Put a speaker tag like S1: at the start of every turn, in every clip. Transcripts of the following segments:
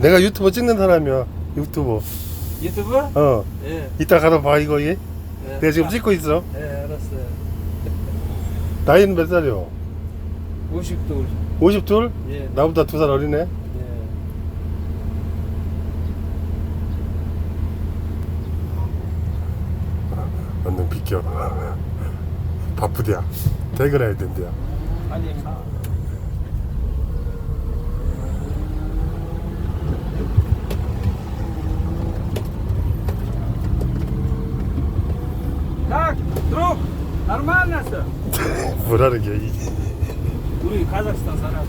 S1: 내가 유튜버 찍는 사람이야. 유튜버.
S2: 유튜브?
S1: 어.
S2: 예.
S1: 이따 가서 봐 이거 얘.
S2: 예.
S1: 내가 지금 찍고 있어.
S2: 예, 알았어요.
S1: 나이는 몇 살이요?
S2: 52.
S1: 52?
S2: 예.
S1: 나보다 2살 어리네.
S2: 예.
S1: 얼른 비켜. 바쁘대야. 퇴근해야 된대야.
S2: 아니, Так, друг, нормально все?
S1: 뭐라는 게 이게.
S2: 우리 카자흐스탄 사람.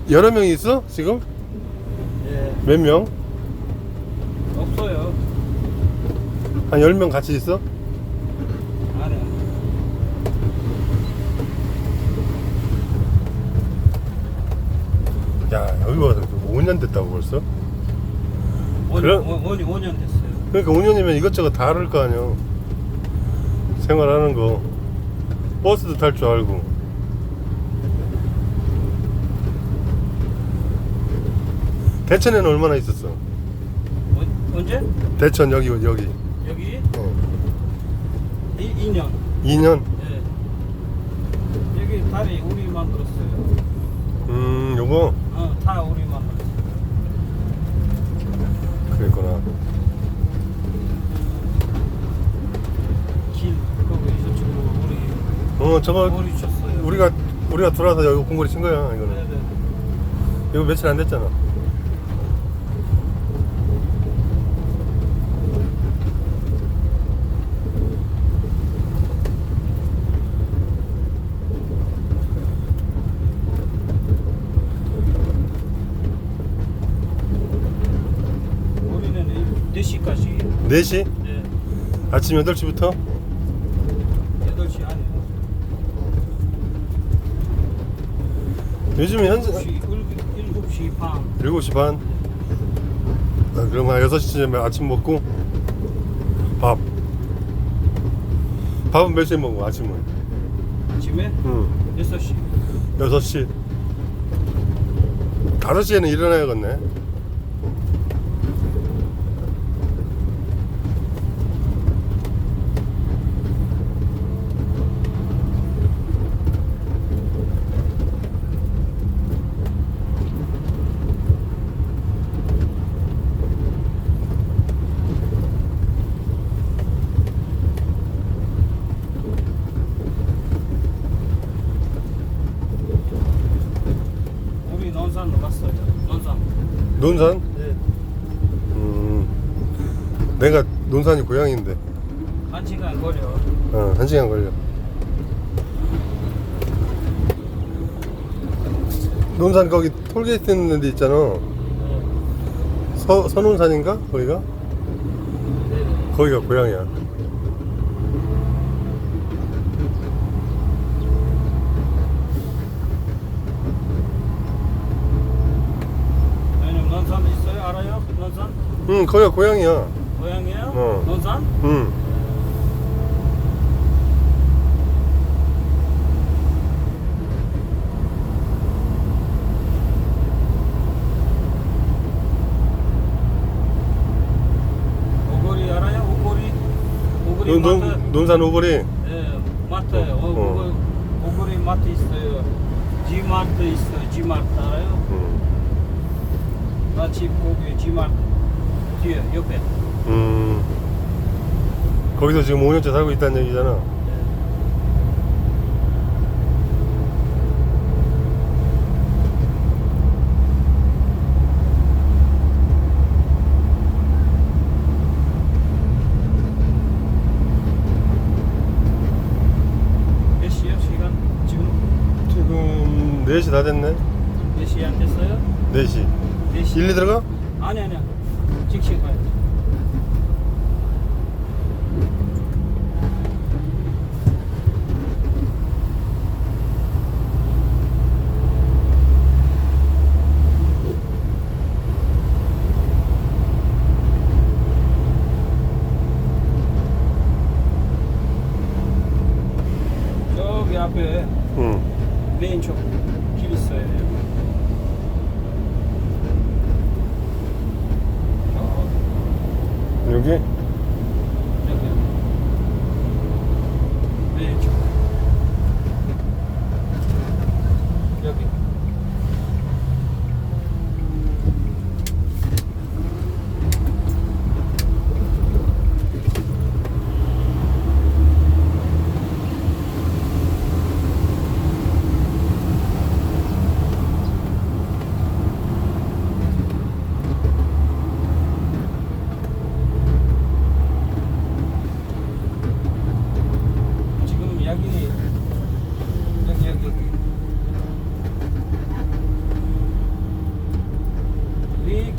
S1: 여러 명이 있어? 지금?
S2: 예.
S1: 몇 명?
S2: 없어요.
S1: 한 10명 같이 있어?
S2: 아니.
S1: 야, 여기 와서 5년 됐다고 벌써?
S2: 5년 됐어요.
S1: 그러니까 5년이면 이것저것 다 알을 거 아니야. 생활하는 거. 버스도 탈 줄 알고. 대천에는 얼마나 있었어?
S2: 언제?
S1: 대천 여기.
S2: 여기? 2년.
S1: 2년?
S2: 예. 여기 다리 우리 만들었어요.
S1: 요거?
S2: 다 우리 만들었어요.
S1: 그랬구나.
S2: 길 거기 저쪽으로 우리
S1: 저거
S2: 머리 쳤어요.
S1: 우리가 들어와서 여기 공고리 친 거야, 이거는.
S2: 네네.
S1: 이거 며칠 안 됐잖아.
S2: 우리는 4시까지.
S1: 4시?
S2: 네.
S1: 아침 8시부터?
S2: 8시 아니에요.
S1: 요즘에 현재
S2: 7시 반.
S1: 7시 반? 그럼 한 6시쯤에 아침 먹고 밥은 몇 시에 먹어, 아침은?
S2: 아침에?
S1: 응.
S2: 6시.
S1: 6시. 5시에는 일어나야겠네.
S2: 우리 논산 갔어요. 논산.
S1: 논산?
S2: 네.
S1: 내가 논산이 고향인데.
S2: 1시간 걸려.
S1: 1시간 걸려. 논산 거기 톨게이트 있는 데 있잖아. 선운산인가? 거기가?
S2: 네.
S1: 거기가 고향이야.
S2: 아니면 논산 있어요? 알아요? 논산?
S1: 응, 거기가 고향이야.
S2: 고향이에요? 논산?
S1: 응.
S2: 오거리 알아요? 오거리 마트?
S1: 논산 오거리.
S2: 네, 마트. 오거리 마트 있어요. G마트 있어요. G마트 알아요? 나 집 거기 G마트 뒤에 옆에.
S1: 거기서 지금 5년째 살고 있다는 얘기잖아.
S2: 몇 시요? 시간? 지금
S1: 4시 다 됐네.
S2: 4시 안 됐어요?
S1: 4시.
S2: 4시.
S1: 1, 2 들어가?
S2: 아니야. 직시 가요. 저기 앞에
S1: 응.
S2: 메인 쪽 길 있어요.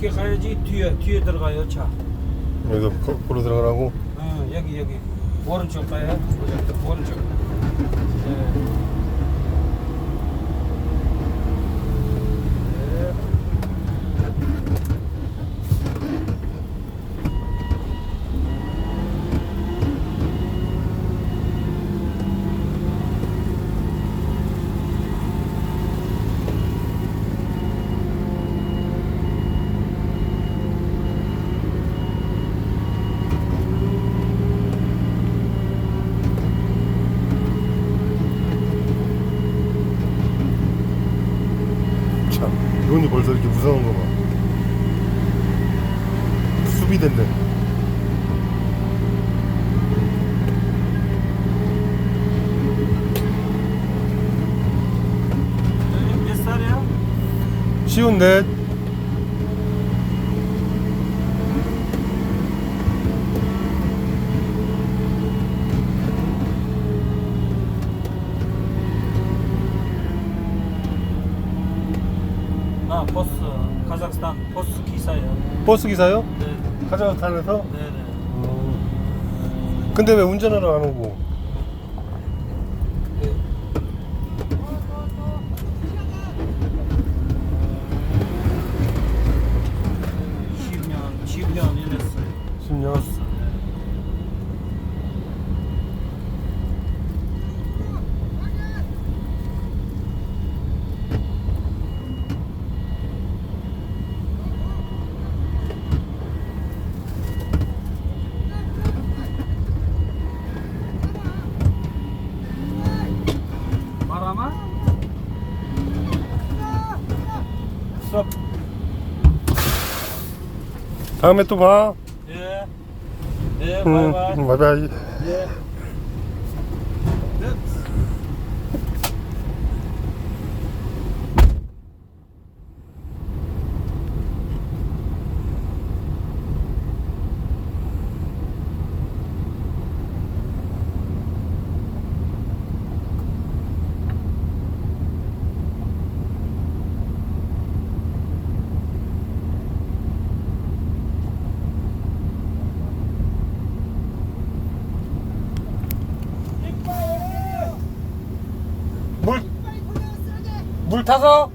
S2: 이렇게 가야지. 뒤에 들어가요 차.
S1: 여기서 거꾸로 들어가라고?
S2: 여기 오른쪽 가요. 오른쪽. 네.
S1: 참, 눈이 벌써 이렇게 무서운 거 봐. 수비된대.
S2: 몇 살이야?
S1: 쉬운 넷.
S2: 나 버스 카자흐스탄 버스 기사예요.
S1: 버스 기사요?
S2: 네.
S1: 카자흐스탄에서?
S2: 네네.
S1: 근데 왜 운전하러 안 오고?
S2: 네. (10년) 일했어요.
S1: 10년.
S2: 바람아? 스톱.
S1: 다음에 또 봐.
S2: 예. 예, 바이바이.
S1: 바이바이.
S2: 예. 네.
S1: 물 타서?